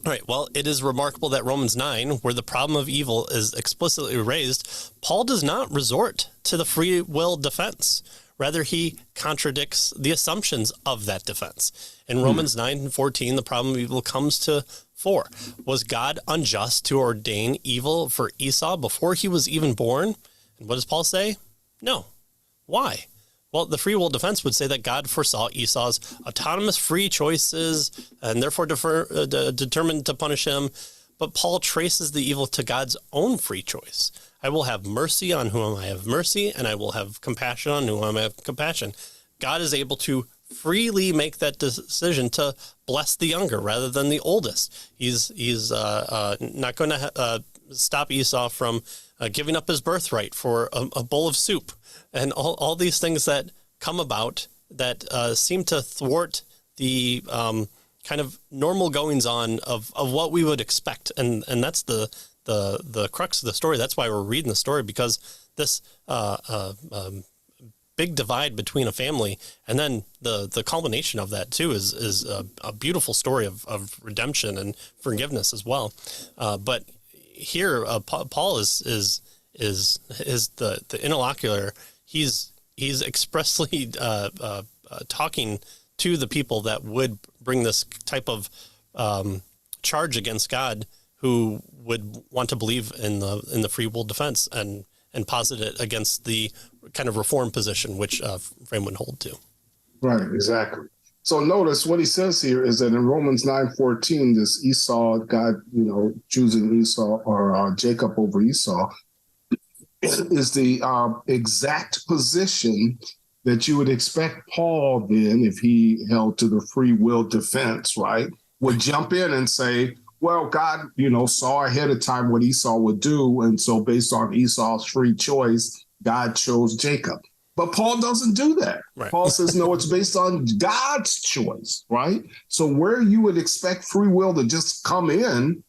All right. Well, it is remarkable that Romans 9, where the problem of evil is explicitly raised, Paul does not resort to the free will defense. Rather, he contradicts the assumptions of that defense. In Romans 9:14, the problem of evil comes to 4. Was God unjust to ordain evil for Esau before he was even born? And what does Paul say? No. Why? Well, the free will defense would say that God foresaw Esau's autonomous free choices and therefore determined to punish him. But Paul traces the evil to God's own free choice. I will have mercy on whom I have mercy, and I will have compassion on whom I have compassion. God is able to freely make that decision to bless the younger rather than the oldest. He's not going to stop Esau from giving up his birthright for a bowl of soup, and all these things that come about that seem to thwart the kind of normal goings on of what we would expect, and that's the crux of the story. That's why we're reading the story, because this big divide between a family, and then the culmination of that too is a beautiful story of redemption and forgiveness as well. But here, Paul is the interlocutor. He's expressly talking to the people that would bring this type of charge against God, who would want to believe in the free will defense and posit it against the kind of reform position which Frame would hold to. Right, exactly. So notice what he says here is that in Romans 9:14, this Esau, God, choosing Esau or Jacob over Esau, is the exact position that you would expect Paul then, if he held to the free will defense, right, would jump in and say, well, God, saw ahead of time what Esau would do. And so based on Esau's free choice, God chose Jacob. But Paul doesn't do that. Right. Paul says, no, it's based on God's choice, right? So where you would expect free will to just come in,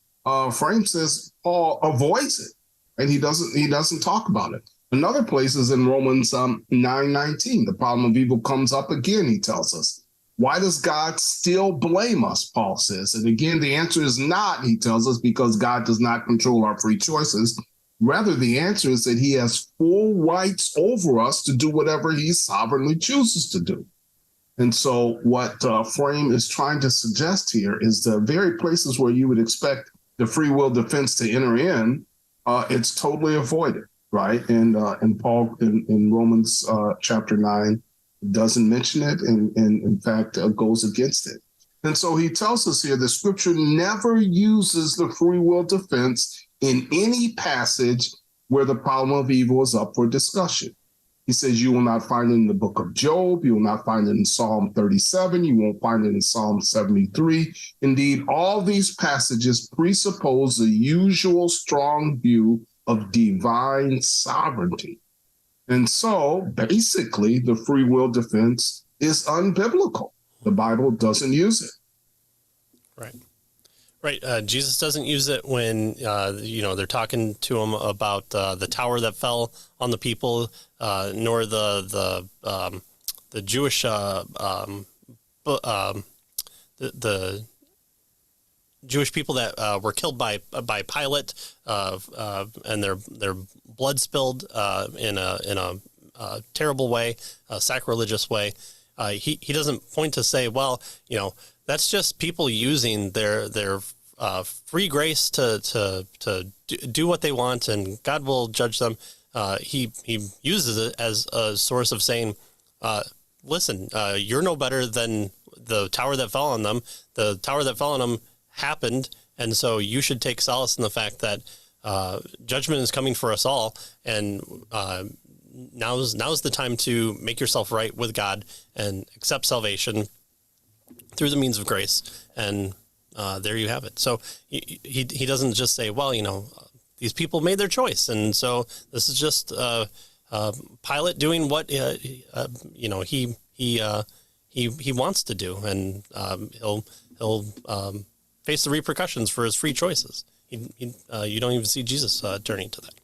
Frame says Paul avoids it, and he doesn't talk about it. Another place is in Romans 9:19. The problem of evil comes up again, he tells us. Why does God still blame us, Paul says? And again, the answer is not, he tells us, because God does not control our free choices. Rather, the answer is that he has full rights over us to do whatever he sovereignly chooses to do. And so what Frame is trying to suggest here is the very places where you would expect the free will defense to enter in, it's totally avoided, right? And Paul in Romans chapter 9 doesn't mention it, and in fact goes against it. And so he tells us here the scripture never uses the free will defense in any passage where the problem of evil is up for discussion. He says you will not find it in the book of Job. You will not find it in Psalm 37. You won't find it in Psalm 73. Indeed, all these passages presuppose the usual strong view of divine sovereignty. And so basically the free will defense is unbiblical. The Bible doesn't use it. Right. Right. Jesus doesn't use it when, they're talking to him about the tower that fell on the people, nor the Jewish, the Jewish people that were killed by Pilate, and their blood spilled in a terrible way, a sacrilegious way. He doesn't point to say, well, that's just people using their free grace to do what they want, and God will judge them. He uses it as a source of saying, listen, you're no better than the tower that fell on them. The tower that fell on them happened, and so you should take solace in the fact that judgment is coming for us all, and now's the time to make yourself right with God and accept salvation through the means of grace, and there you have it. So he doesn't just say, well, these people made their choice, and so this is just Pilate doing what he wants to do, and he'll face the repercussions for his free choices. You don't even see Jesus turning to that.